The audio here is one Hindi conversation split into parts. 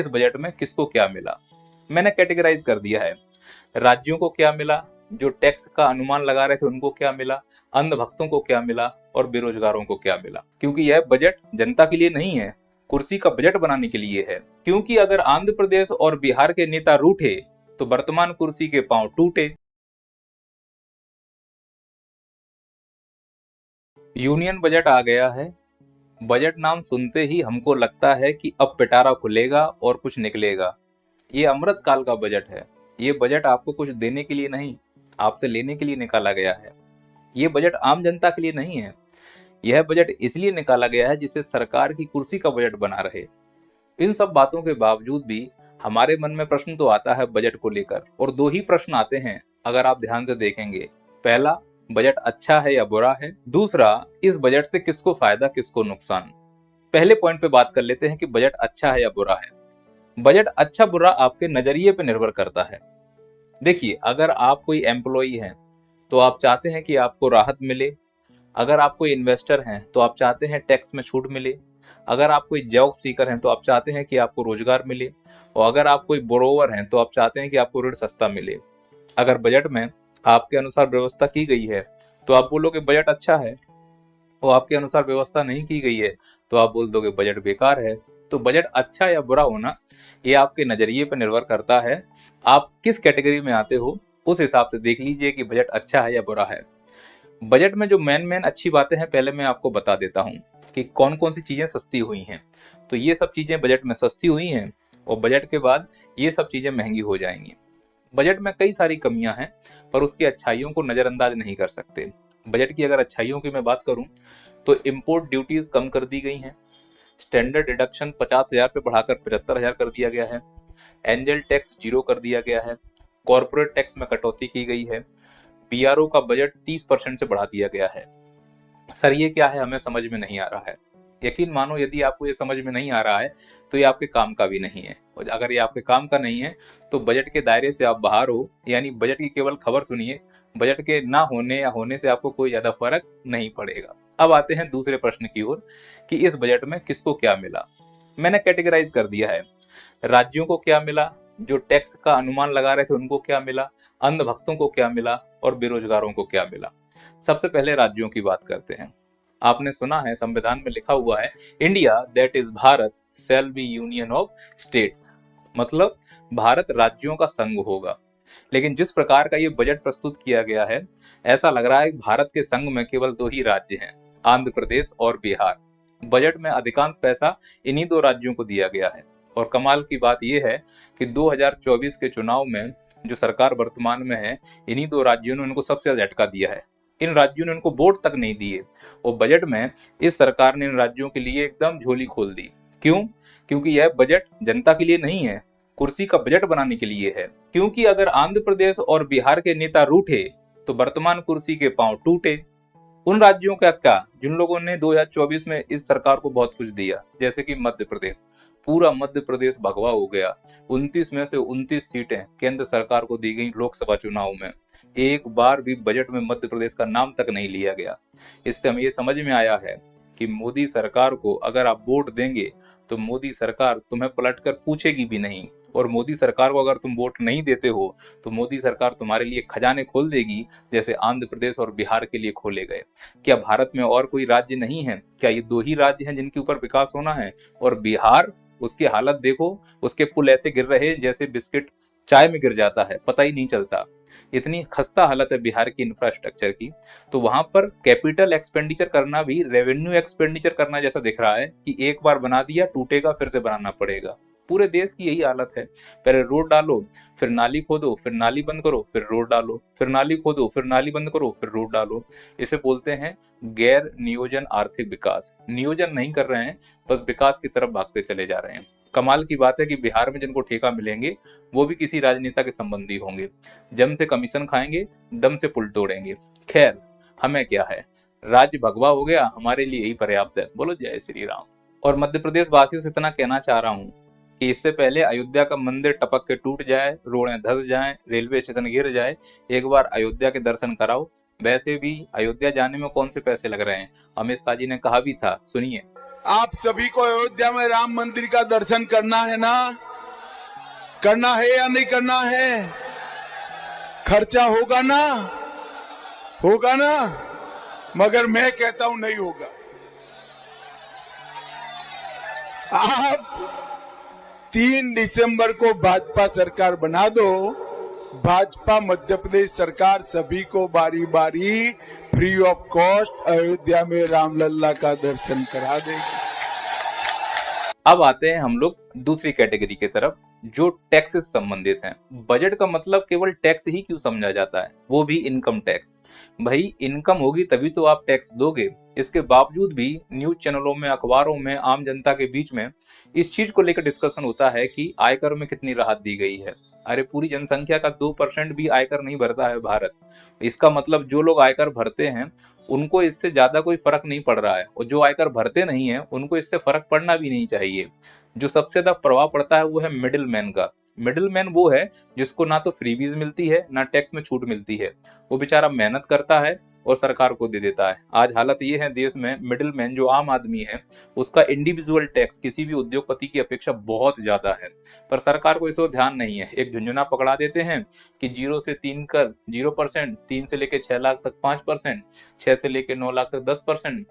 इस बजट में किसको क्या मिला। मैंने कैटेगराइज कर दिया है। राज्यों को क्या मिला, जो टैक्स का अनुमान लगा रहे थे उनको क्या मिला, अंधभक्तों को क्या मिला और बेरोजगारों को क्या मिला। क्योंकि यह बजट जनता के लिए नहीं है, कुर्सी का बजट बनाने के लिए है। क्योंकि अगर आंध्र प्रदेश और बिहार के नेता रूठे तो वर्तमान कुर्सी के पांव टूटे। यूनियन बजट आ गया है। बजट नाम सुनते ही हमको लगता है कि अब पिटारा खुलेगा और कुछ निकलेगा। ये अमृत काल का बजट है। ये बजट आपको कुछ देने के लिए नहीं, आपसे लेने के लिए निकाला गया है। ये बजट आम जनता के लिए नहीं है। यह बजट इसलिए निकाला गया है जिससे सरकार की कुर्सी का बजट बना रहे। इन सब बातों के बावजूद भी हमारे मन में प्रश्न तो आता है बजट को लेकर, और दो ही प्रश्न आते हैं अगर आप ध्यान से देखेंगे। पहला, बजट अच्छा है या बुरा है। दूसरा, इस बजट से किसको फायदा किसको नुकसान। पहले पॉइंट पे बात कर लेते हैं कि बजट अच्छा है या बुरा है। बजट अच्छा बुरा आपके नजरिए पे निर्भर करता है। देखिए, अगर आप कोई एम्प्लॉई हैं तो आप चाहते हैं कि आपको राहत मिले। अगर आप कोई इन्वेस्टर हैं तो आप चाहते हैं टैक्स में छूट मिले। अगर आप कोई जॉब सीकर हैं तो आप चाहते हैं कि आपको रोजगार मिले। और अगर आप कोई बोरोवर हैं तो आप चाहते हैं कि आपको ऋण सस्ता मिले। अगर बजट में आपके अनुसार व्यवस्था की गई है तो आप बोलोगे बजट अच्छा है, और आपके अनुसार व्यवस्था नहीं की गई है तो आप बोल दोगे बजट बेकार है। तो बजट अच्छा या बुरा होना ये आपके नजरिए पर निर्भर करता है। आप किस कैटेगरी में आते हो उस हिसाब से देख लीजिए कि बजट अच्छा है या बुरा है। बजट में जो मेन अच्छी बातें हैं पहले मैं आपको बता देता हूँ कि कौन कौन सी चीजें सस्ती हुई हैं। तो ये सब चीजें बजट में सस्ती हुई हैं और बजट के बाद ये सब चीजें महंगी हो जाएंगी। बजट में कई सारी कमियां हैं पर उसकी अच्छाइयों को नजरअंदाज नहीं कर सकते। बजट की अगर अच्छाइयों की मैं बात करूं तो इंपोर्ट ड्यूटीज कम कर दी गई हैं। स्टैंडर्ड डिडक्शन 50,000 से बढ़ाकर 75,000 कर दिया गया है। एंजल टैक्स 0 कर दिया गया है। कॉर्पोरेट टैक्स में कटौती की गई है। बीआरओ का बजट 30% से बढ़ा दिया गया है। सर ये क्या है, हमें समझ में नहीं आ रहा है। यकीन मानो यदि आपको ये समझ में नहीं आ रहा है तो ये आपके काम का भी नहीं है, और अगर ये आपके काम का नहीं है तो बजट के दायरे से आप बाहर हो। यानी बजट की केवल खबर सुनिए, बजट के ना होने या होने से आपको कोई ज्यादा फर्क नहीं पड़ेगा। अब आते हैं दूसरे प्रश्न की ओर कि इस बजट में किसको क्या मिला। मैंने कैटेगराइज कर दिया है। राज्यों को क्या मिला, जो टैक्स का अनुमान लगा रहे थे उनको क्या मिला, अंधभक्तों को क्या मिला और बेरोजगारों को क्या मिला। सबसे पहले राज्यों की बात करते हैं। आपने सुना है संविधान में लिखा हुआ है India that is Bharat shall be union of states, मतलब भारत राज्यों का संघ होगा। लेकिन जिस प्रकार का ये बजट प्रस्तुत किया गया है ऐसा लग रहा है भारत के संघ में केवल दो ही राज्य हैं, आंध्र प्रदेश और बिहार। बजट में अधिकांश पैसा इन्हीं दो राज्यों को दिया गया है। और कमाल की बात यह है कि 2024 के चुनाव में जो सरकार वर्तमान में है इन्हीं दो राज्यों ने उनको सबसे ज्यादा झटका दिया है। इन राज्यों ने उनको वोट तक नहीं दिए और बजट में इस सरकार ने इन राज्यों के लिए एकदम झोली खोल दी। क्यों? क्योंकि यह बजट जनता के लिए नहीं है, कुर्सी का बजट बनाने के लिए है। क्योंकि अगर आंध्र प्रदेश और बिहार के नेता रूठे तो वर्तमान कुर्सी के पांव टूटे। उन राज्यों का क्या जिन लोगों ने 2024 में इस सरकार को बहुत कुछ दिया, जैसे कि मध्य प्रदेश। पूरा मध्य प्रदेश भगवा हो गया। 29 में से 29 सीटें केंद्र सरकार को दी गई लोकसभा चुनाव में। एक बार भी बजट में मध्य प्रदेश का नाम तक नहीं लिया गया। इससे हमें ये समझ में आया है कि मोदी सरकार को अगर आप वोट देंगे तो मोदी सरकार तुम्हें पलटकर पूछेगी भी नहीं, और मोदी सरकार को अगर तुम वोट नहीं देते हो तो मोदी सरकार तुम्हारे लिए खजाने खोल देगी जैसे आंध्र प्रदेश और बिहार के लिए खोले गए। क्या भारत में और कोई राज्य नहीं है? क्या ये दो ही राज्य हैं जिनके ऊपर विकास होना है? और बिहार, उसकी हालत देखो, उसके पुल ऐसे गिर रहे जैसे बिस्किट चाय में गिर जाता है, पता ही नहीं चलता। इतनी खस्ता हालत है बिहार की इंफ्रास्ट्रक्चर की। तो वहां पर कैपिटल एक्सपेंडिचर करना भी रेवेन्यू एक्सपेंडिचर करना जैसा दिख रहा है कि एक बार बना दिया टूटेगा फिर से बनाना पड़ेगा। पूरे देश की यही हालत है। पहले रोड डालो, फिर नाली खोदो, फिर नाली बंद करो, फिर रोड डालो, फिर नाली खोदो, फिर नाली बंद करो, फिर रोड डालो। इसे बोलते हैं गैर नियोजन आर्थिक विकास। नियोजन नहीं कर रहे हैं, बस विकास की तरफ भागते चले जा रहे हैं। कमाल की बात है कि बिहार में जिनको ठेका मिलेंगे वो भी किसी राजनेता के संबंधी होंगे। जम से कमीशन खाएंगे, दम से पुल तोड़ेंगे। खैर, हमें क्या है, राज्य भगवा हो गया, हमारे लिए यही पर्याप्त है। बोलो जय श्री राम। और मध्य प्रदेश वासियों से इतना कहना चाह रहा हूँ कि इससे पहले अयोध्या का मंदिर टपक के टूट जाए, रोडें धंस जाएं, रेलवे स्टेशन गिर जाए, एक बार अयोध्या के दर्शन कराओ। वैसे भी अयोध्या जाने में कौन से पैसे लग रहे हैं? अमित शाह जी ने कहा भी था, सुनिए। आप सभी को अयोध्या में राम मंदिर का दर्शन करना है ना, करना है या नहीं करना है? खर्चा होगा ना, होगा ना, मगर मैं कहता हूं नहीं होगा। आप 3 दिसंबर को भाजपा सरकार बना दो। भाजपा मध्य प्रदेश सरकार सभी को बारी बारी फ्री ऑफ कॉस्ट अयोध्या में रामलल्ला का दर्शन करा देगी। अब आते हैं हम लोग दूसरी कैटेगरी की तरफ, जो टैक्स से संबंधित हैं। बजट का मतलब केवल टैक्स ही क्यों समझा जाता है, वो भी इनकम टैक्स। भाई इनकम होगी तभी तो आप टैक्स दोगे। इसके बावजूद भी न्यूज चैनलों में, अखबारों में, आम जनता के बीच में इस चीज को लेकर डिस्कशन होता है कि आयकर में कितनी राहत दी गई है। अरे पूरी जनसंख्या का 2% भी आयकर नहीं भरता है भारत। इसका मतलब जो लोग आयकर भरते हैं उनको इससे ज्यादा कोई फर्क नहीं पड़ रहा है, और जो आयकर भरते नहीं है उनको इससे फर्क पड़ना भी नहीं चाहिए। जो सबसे ज्यादा प्रभाव पड़ता है वो है मिडिल मैन का। मिडिल मैन वो है जिसको ना तो फ्रीबीज मिलती है ना टैक्स में छूट मिलती है। वो बेचारा मेहनत करता है और सरकार को दे देता है। आज हालत ये है देश में, मिडिल मैन जो आम आदमी है उसका इंडिविजुअल टैक्स किसी भी उद्योगपति की अपेक्षा बहुत ज्यादा है, पर सरकार को इसको ध्यान नहीं है। एक झुंझुना पकड़ा देते हैं कि 0 से 3 कर 0%, 3 से लेके 6 लाख तक 5%, 6 से लेके 9 लाख तक 10%।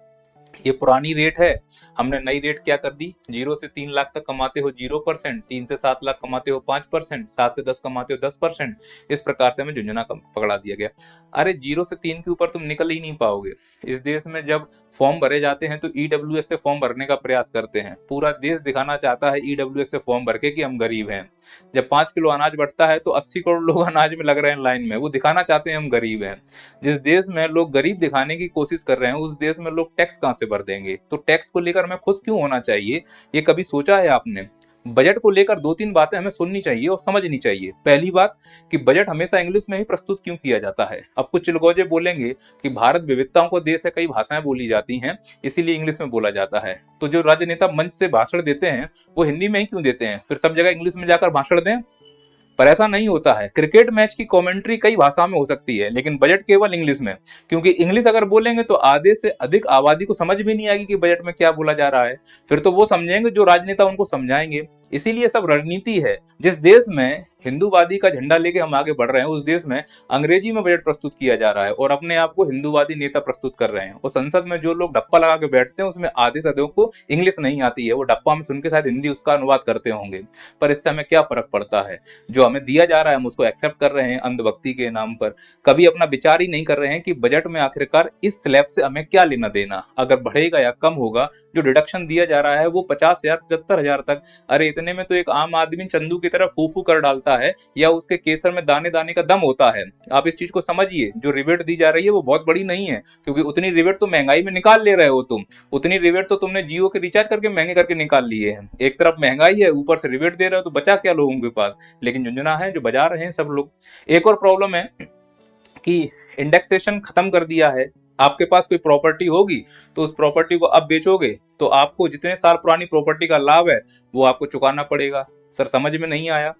ये पुरानी रेट है, हमने नई रेट क्या कर दी, 0 से 3 लाख तक कमाते हो 0%, 3 से 7 लाख कमाते हो 5%, 7 से 10 कमाते हो 10%। इस प्रकार से हमें झुंझुना पकड़ा दिया गया। अरे 0 से 3 के ऊपर तुम निकल ही नहीं पाओगे। इस देश में जब फॉर्म भरे जाते हैं तो ईडब्ल्यूएस से फॉर्म भरने का प्रयास करते हैं। पूरा देश दिखाना चाहता है ईडब्ल्यूएस से फॉर्म भर के कि हम गरीब हैं। जब 5 किलो अनाज बढ़ता है तो 80 करोड़ लोग अनाज में लग रहे हैं लाइन में, वो दिखाना चाहते हैं हम गरीब हैं। जिस देश में लोग गरीब दिखाने की कोशिश कर रहे हैं उस देश में लोग टैक्स कहां से भर देंगे? तो टैक्स को लेकर हमें खुश क्यों होना चाहिए, ये कभी सोचा है आपने? बजट को लेकर 2-3 बातें हमें सुननी चाहिए और समझनी चाहिए। पहली बात कि बजट हमेशा इंग्लिश में ही प्रस्तुत क्यों किया जाता है। अब कुछ चिलगोजे बोलेंगे कि भारत विविधताओं का देश है, कई भाषाएं बोली जाती हैं, इसीलिए इंग्लिश में बोला जाता है। तो जो राजनेता मंच से भाषण देते हैं वो हिंदी में ही क्यों देते हैं, फिर सब जगह इंग्लिश में जाकर भाषण दें? पर ऐसा नहीं होता है। क्रिकेट मैच की कमेंट्री कई भाषा में हो सकती है लेकिन बजट केवल इंग्लिश में, क्योंकि इंग्लिश अगर बोलेंगे तो आधे से अधिक आबादी को समझ भी नहीं आएगी कि बजट में क्या बोला जा रहा है। फिर तो वो समझेंगे जो राजनेता उनको समझाएंगे। इसीलिए सब रणनीति है। जिस देश में हिंदूवादी का झंडा लेके हम आगे बढ़ रहे हैं उस देश में अंग्रेजी में बजट प्रस्तुत किया जा रहा है और अपने आप को हिंदूवादी नेता प्रस्तुत कर रहे हैं। और संसद में जो लोग डप्पा लगा के बैठते हैं उसमें आधे से अधिक को इंग्लिश नहीं आती है, वो डप्पा में सुन के शायद हिंदी उसका अनुवाद करते होंगे। पर इससे हमें क्या फर्क पड़ता है? जो हमें दिया जा रहा है हम उसको एक्सेप्ट कर रहे हैं अंधभक्ति के नाम पर। कभी अपना विचार ही नहीं कर रहे हैं कि बजट में आखिरकार इस स्लैब से हमें क्या लेना देना, अगर बढ़ेगा या कम होगा। जो डिडक्शन दिया जा रहा है वो 50,000 75,000 तक। अरे इतने में तो एक आम आदमी चंदू की तरह फू फू कर डालता है या उसके केसर में दाने दाने का दम होता है। आप इस चीज को समझिए। जो रिबेट दी जा रही है वो बहुत बड़ी नहीं है, क्योंकि उतनी रिबेट तो महंगाई में निकाल ले रहे हो तुम। उतनी रिबेट तो तुमने जियो के रिचार्ज करके महंगे करके निकाल लिए हैं। एक तरफ महंगाई है, ऊपर से रिबेट दे रहे हो, तो बचा क्या लोगों के पास? लेकिन झुंझुना है जो बजा रहे हैं सब लोग। एक और प्रॉब्लम है कि इंडेक्सेशन खत्म कर दिया है। आपके पास कोई प्रॉपर्टी होगी तो उस प्रॉपर्टी को अब बेचोगे तो आपको जितने साल पुरानी प्रॉपर्टी का लाभ है वो आपको चुकाना पड़ेगा। सर समझ में नहीं आया?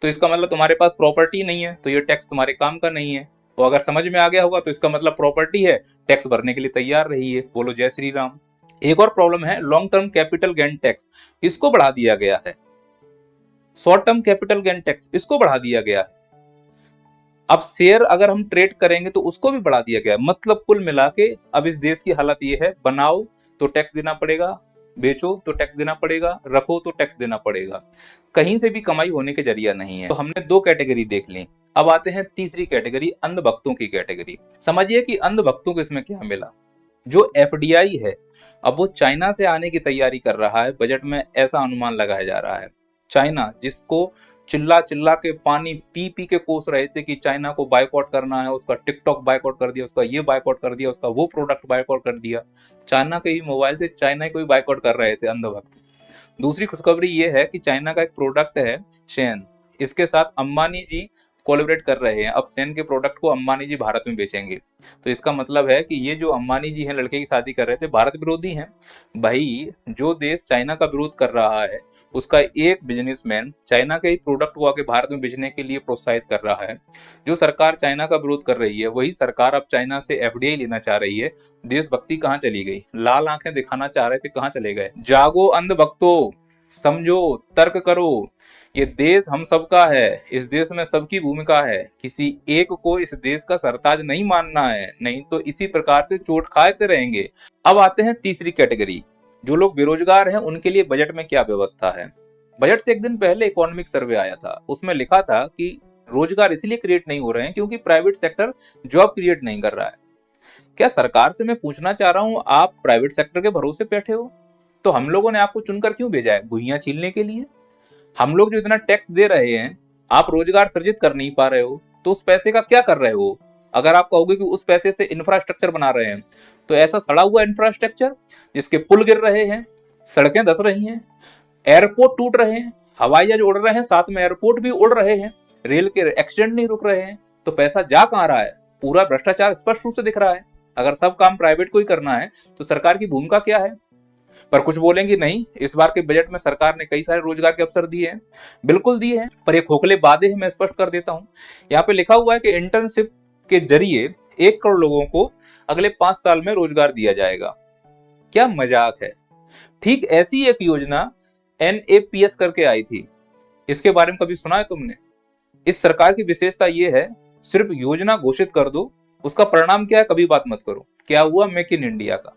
तो इसका मतलब तुम्हारे पास प्रॉपर्टी नहीं है तो ये टैक्स तुम्हारे काम का नहीं है। और अगर समझ में आ गया होगा तो इसका मतलब प्रॉपर्टी है, टैक्स भरने के लिए तैयार रहिए। बोलो जय श्री राम। एक और प्रॉब्लम है long term capital gain tax, इसको बढ़ा दिया गया है। Short term capital gain tax इसको बढ़ा दिया गया है। अब शेयर अगर हम ट्रेड करेंगे तो उसको भी बढ़ा दिया गया। मतलब कुल मिला के अब इस देश की हालत ये है, बनाओ तो टैक्स देना पड़ेगा, बेचो तो टैक्स देना पड़ेगा, रखो तो टैक्स देना पड़ेगा। कहीं से भी कमाई होने के जरिया नहीं है। तो हमने 2 कैटेगरी देख ली। अब आते हैं तीसरी कैटेगरी, अंधभक्तों की कैटेगरी। समझिए कि अंधभक्तों को इसमें क्या मिला। जो एफडीआई है अब वो चाइना से आने की तैयारी कर रहा है। बजट में ऐसा अनुमान लगाया जा रहा है। चाइना जिसको चिल्ला चिल्ला के पानी पी पी के कोस रहे थे कि चाइना को बायकॉट करना है, उसका टिकटॉक बायकॉट कर दिया, उसका ये बायकॉट कर दिया, उसका वो प्रोडक्ट बायकॉट कर दिया। चाइना के ही मोबाइल से चाइना को ही बायकॉट कर रहे थे अंधभक्त। दूसरी खुशखबरी ये है कि चाइना का एक प्रोडक्ट है शेन, इसके साथ अंबानी जी कोलैबोरेट कर रहे हैं। अब सेन के प्रोडक्ट को अंबानी जी भारत में बेचेंगे। तो इसका मतलब है कि ये जो अंबानी जी हैं लड़के की शादी कर रहे थे भारत विरोधी हैं। भाई जो देश चाइना का विरोध कर रहा है उसका एक बिजनेसमैन चाइना के ही प्रोडक्ट को आके भारत में बेचने के लिए प्रोत्साहित कर रहा है। जो सरकार चाइना का विरोध कर रही है वही सरकार अब चाइना से एफडीआई लेना चाह रही है। देशभक्ति कहाँ चली गई? लाल आंखें दिखाना चाह रहे थे, कहाँ चले गए? जागो अंधभक्तों, समझो, तर्क करो। ये देश हम सबका है, इस देश में सबकी भूमिका है, किसी एक को इस देश का सरताज नहीं मानना है, नहीं तो इसी प्रकार से चोट खाते रहेंगे। अब आते हैं तीसरी कैटेगरी, जो लोग बेरोजगार हैं उनके लिए बजट में क्या व्यवस्था है। बजट से एक दिन पहले इकोनॉमिक सर्वे आया था, उसमें लिखा था कि रोजगार इसलिए क्रिएट नहीं हो रहे हैं क्योंकि प्राइवेट सेक्टर जॉब क्रिएट नहीं कर रहा है। क्या सरकार से मैं पूछना चाह रहा हूं, आप प्राइवेट सेक्टर के भरोसे बैठे हो? तो हम लोगों ने आपको चुनकर क्यों भेजा है? गुइयां छीलने के लिए? हम लोग जो इतना टैक्स दे रहे हैं, आप रोजगार सृजित कर नहीं पा रहे हो, तो उस पैसे का क्या कर रहे हो? अगर आप कहोगे कि उस पैसे से इंफ्रास्ट्रक्चर बना रहे हैं, तो ऐसा सड़ा हुआ इंफ्रास्ट्रक्चर जिसके पुल गिर रहे हैं, सड़कें धंस रही हैं, एयरपोर्ट टूट रहे हैं, हवाई जहाज उड़ रहे हैं, साथ में एयरपोर्ट भी उड़ रहे हैं, रेल के एक्सीडेंट नहीं रुक रहे हैं, तो पैसा जा कहां रहा है? पूरा भ्रष्टाचार स्पष्ट रूप से दिख रहा है। अगर सब काम प्राइवेट को ही करना है तो सरकार की भूमिका क्या है? पर कुछ बोलेंगे नहीं, इस बार के बजट में सरकार ने कई सारे रोजगार के अवसर दिए हैं। बिल्कुल दिए हैं, पर ये खोखले वादे हैं, मैं स्पष्ट कर देता हूं। यहाँ पे लिखा हुआ है कि इंटर्नशिप के जरिए 1 करोड़ लोगों को अगले 5 साल में रोजगार दिया जाएगा। क्या मजाक है? ठीक ऐसी एक योजना NAPS करके आई थी, इसके बारे में कभी सुना है तुमने? इस सरकार की विशेषता ये है, सिर्फ योजना घोषित कर दो, उसका परिणाम क्या है कभी बात मत करो। क्या हुआ मेक इन इंडिया का?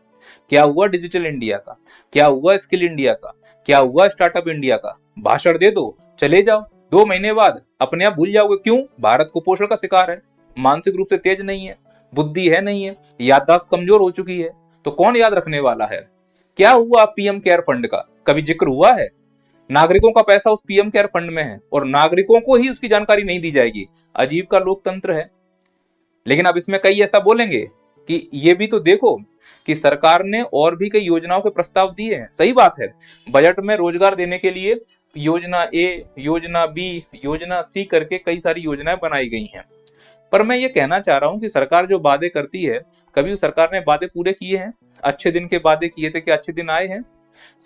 क्या हुआ डिजिटल इंडिया का? क्या हुआ स्किल इंडिया का? क्या हुआ स्टार्टअप इंडिया का? भाषण दे दो, चले जाओ, 2 महीने बाद अपने आप भूल जाओगे। क्यों? भारत कुपोषण का शिकार है, मानसिक रूप से तेज नहीं है, बुद्धि है नहीं है, याददाश्त कमजोर हो चुकी है, तो कौन याद रखने वाला है? क्या हुआ PM केयर फंड का? कभी जिक्र हुआ है? नागरिकों का पैसा उस PM केयर फंड में है और नागरिकों को ही उसकी जानकारी नहीं दी जाएगी। अजीब का लोकतंत्र है। लेकिन अब इसमें कई ऐसा बोलेंगे कि ये भी तो देखो कि सरकार ने और भी कई योजनाओं के प्रस्ताव दिए हैं। सही बात है, बजट में रोजगार देने के लिए योजना A, योजना B, योजना C करके कई सारी योजनाएं बनाई गई हैं। पर मैं ये कहना चाह रहा हूं कि सरकार जो वादे करती है, कभी सरकार ने वादे पूरे किए हैं? अच्छे दिन के वादे किए थे, क्या अच्छे दिन आए हैं?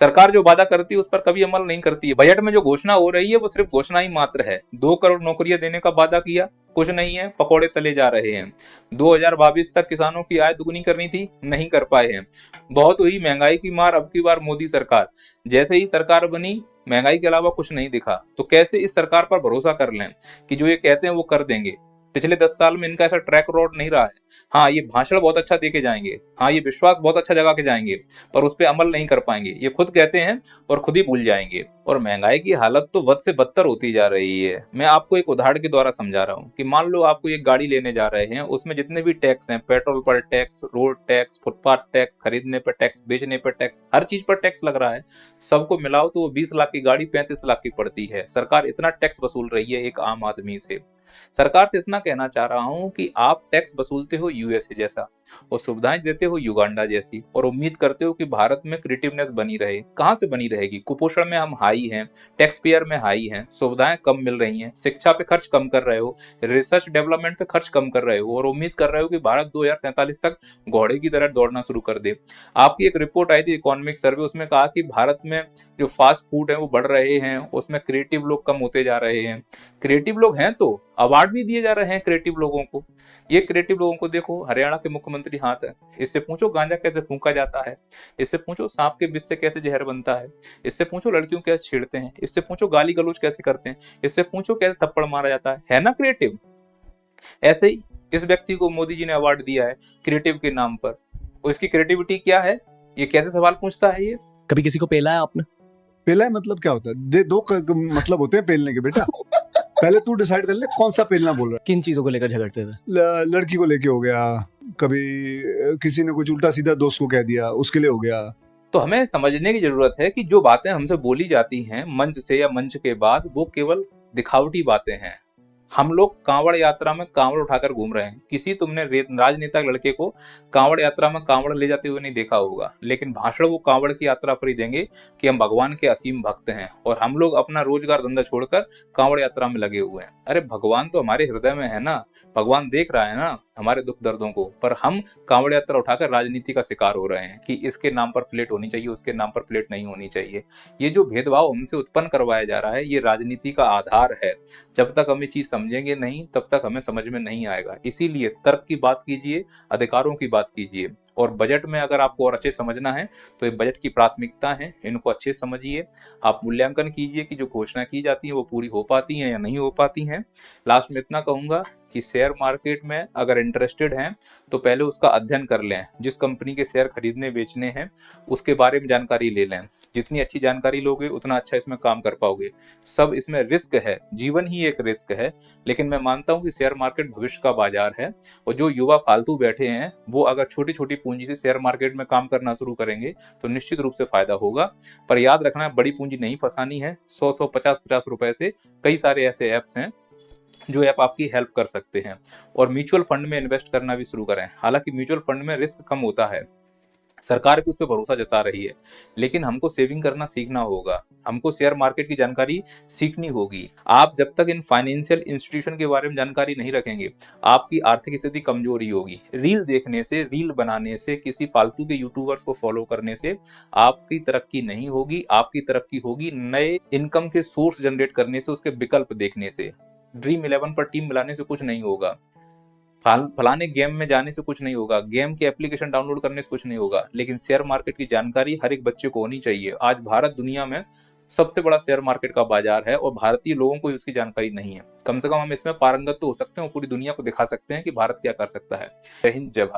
सरकार जो वादा करती है उस पर कभी अमल नहीं करती है। बजट में जो घोषणा हो रही है वो सिर्फ घोषणा ही मात्र है। 2 करोड़ नौकरियां देने का वादा किया, कुछ नहीं है, पकौड़े तले जा रहे हैं। 2022 तक किसानों की आय दुगनी करनी थी, नहीं कर पाए हैं। बहुत हुई महंगाई की मार, अब की बार मोदी सरकार। जैसे ही सरकार बनी, महंगाई के अलावा कुछ नहीं दिखा, तो कैसे इस सरकार पर भरोसा कर लें कि जो ये कहते हैं वो कर देंगे? पिछले 10 साल में इनका ऐसा ट्रैक रिकॉर्ड नहीं रहा है। हाँ, ये भाषण बहुत अच्छा दे के जाएंगे, हाँ ये विश्वास बहुत अच्छा जगा के जाएंगे, पर उस पर अमल नहीं कर पाएंगे। ये खुद कहते हैं और खुद ही भूल जाएंगे। और महंगाई की हालत तो बद से बदतर होती जा रही है। मैं आपको एक उदाहरण के द्वारा समझा रहा हूँ कि मान लो आपको एक गाड़ी लेने जा रहे हैं, उसमें जितने भी टैक्स हैं, पेट्रोल पर tax, road tax, footpath tax, खरीदने पर टैक्स, बेचने पर टैक्स, हर चीज पर टैक्स लग रहा है। सबको मिलाओ तो वो 20 लाख की गाड़ी 35 लाख की पड़ती है। सरकार इतना टैक्स वसूल रही है एक आम आदमी से। सरकार से इतना कहना चाह रहा हूं कि आप टैक्स वसूलते हो USA जैसा और सुविधाएं देते हो युगांडा जैसी, और उम्मीद करते हो कि भारत में क्रिएटिवनेस बनी रहे। कहां से बनी रहेगी? कुपोषण में हम हाई हैं, टैक्स पेयर में हाई हैं, सुविधाएं कम मिल रही हैं, शिक्षा पे खर्च कम कर रहे हो, रिसर्च डेवलपमेंट पे खर्च कम कर रहे हो, और उम्मीद कर रहे हो कि भारत 2047 तक घोड़े की तरह दौड़ना शुरू कर दे। आपकी एक रिपोर्ट आई थी इकोनॉमिक सर्वे, उसमें कहा कि भारत में जो फास्ट फूड है वो बढ़ रहे हैं, उसमें क्रिएटिव लोग कम होते जा रहे हैं। क्रिएटिव लोग हैं तो अवार्ड भी दिए जा रहे हैं क्रिएटिव लोगों को। ये क्रिएटिव लोगों को देखो, हरियाणा के मुख्यमंत्री हाथ है, इससे पूछो गांजा कैसे फूंका जाता है, इससे पूछो सांप के विष से कैसे जहर बनता है, इससे पूछो लड़कियों कैसे छेड़ते हैं, इससे पूछो गाली गलौज कैसे करते हैं, इससे पूछो कैसे थप्पड़ मारा जाता है ना क्रिएटिव? ऐसे ही इस व्यक्ति को मोदी जी ने अवार्ड दिया है क्रिएटिव के नाम पर। उसकी क्रिएटिविटी क्या है? ये कैसे सवाल पूछता है ये? कभी किसी को पेला है आपने? पेला है मतलब क्या होता है? दो मतलब होते हैं पेलने के बेटा। पहले तू डिसाइड कर ले कौन सा पेलना बोल रहा है। किन चीजों को लेकर झगड़ते थे? लड़की को लेके हो गया, कभी किसी ने कुछ उल्टा सीधा दोस्त को कह दिया, उसके लिए हो गया। तो हमें समझने की जरूरत है कि जो बातें हमसे बोली जाती हैं मंच से या मंच के बाद, वो केवल दिखावटी बातें हैं। हम लोग कांवड़ यात्रा में कांवड़ उठाकर घूम रहे हैं। किसी तुमने राजनेता लड़के को कांवड़ यात्रा में कांवड़ ले जाते हुए नहीं देखा होगा, लेकिन भाषण वो कांवड़ की यात्रा पर ही देंगे कि हम भगवान के असीम भक्त हैं, और हम लोग अपना रोजगार धंधा छोड़कर कांवड़ यात्रा में लगे हुए हैं। अरे भगवान तो हमारे हृदय में है ना, भगवान देख रहा है ना हमारे दुख दर्दों को, पर हम कांवड़ यात्रा उठाकर राजनीति का शिकार हो रहे हैं कि इसके नाम पर प्लेट होनी चाहिए, उसके नाम पर प्लेट नहीं होनी चाहिए। ये जो भेदभाव हमसे उत्पन्न करवाया जा रहा है, ये राजनीति का आधार है। जब तक हम ये चीज समझेंगे नहीं, तब तक हमें समझ में नहीं आएगा। इसीलिए तर्क की बात कीजिए, अधिकारों की बात कीजिए, और बजट में अगर आपको और अच्छे समझना है तो ये बजट की प्राथमिकता है, इनको अच्छे से समझिए। आप मूल्यांकन कीजिए कि जो घोषणा की जाती है वो पूरी हो पाती हैं या नहीं हो पाती हैं। लास्ट में इतना कहूंगा कि शेयर मार्केट में अगर इंटरेस्टेड हैं तो पहले उसका अध्ययन कर लें, जिस कंपनी के शेयर खरीदने बेचने हैं उसके बारे में जानकारी ले लें। जितनी अच्छी जानकारी लोगे उतना अच्छा इसमें काम कर पाओगे। सब इसमें रिस्क है, जीवन ही एक रिस्क है, लेकिन मैं मानता हूं कि शेयर मार्केट भविष्य का बाजार है। और जो युवा फालतू बैठे हैं वो अगर छोटी छोटी पूंजी से शेयर मार्केट में काम करना शुरू करेंगे तो निश्चित रूप से फायदा होगा। पर याद रखना, बड़ी पूंजी नहीं फंसानी है। 100 50 रुपए से कई सारे ऐसे ऐप्स हैं जो ऐप आपकी हेल्प कर सकते हैं। और म्यूचुअल फंड में इन्वेस्ट करना भी शुरू करें। हालांकि म्यूचुअल फंड में रिस्क कम होता है, सरकार भी उस पर भरोसा जता रही है, लेकिन हमको सेविंग करना सीखना होगा, हमको शेयर मार्केट की जानकारी सीखनी होगी। आप जब तक इन फाइनेंशियल इंस्टीट्यूशन के बारे में जानकारी नहीं रखेंगे, आपकी आर्थिक स्थिति कमजोर ही होगी। रील देखने से, रील बनाने से, किसी फालतू के यूट्यूबर्स को फॉलो करने से आपकी तरक्की नहीं होगी। आपकी तरक्की होगी नए इनकम के सोर्स जनरेट करने से, उसके विकल्प देखने से। ड्रीम 11 पर टीम मिलाने से कुछ नहीं होगा, फलाने गेम में जाने से कुछ नहीं होगा, गेम की एप्लीकेशन डाउनलोड करने से कुछ नहीं होगा, लेकिन शेयर मार्केट की जानकारी हर एक बच्चे को होनी चाहिए। आज भारत दुनिया में सबसे बड़ा शेयर मार्केट का बाजार है और भारतीय लोगों को उसकी जानकारी नहीं है। कम से कम हम इसमें पारंगत तो हो सकते हैं और पूरी दुनिया को दिखा सकते हैं कि भारत क्या कर सकता है। जय हिंद, जय भारत।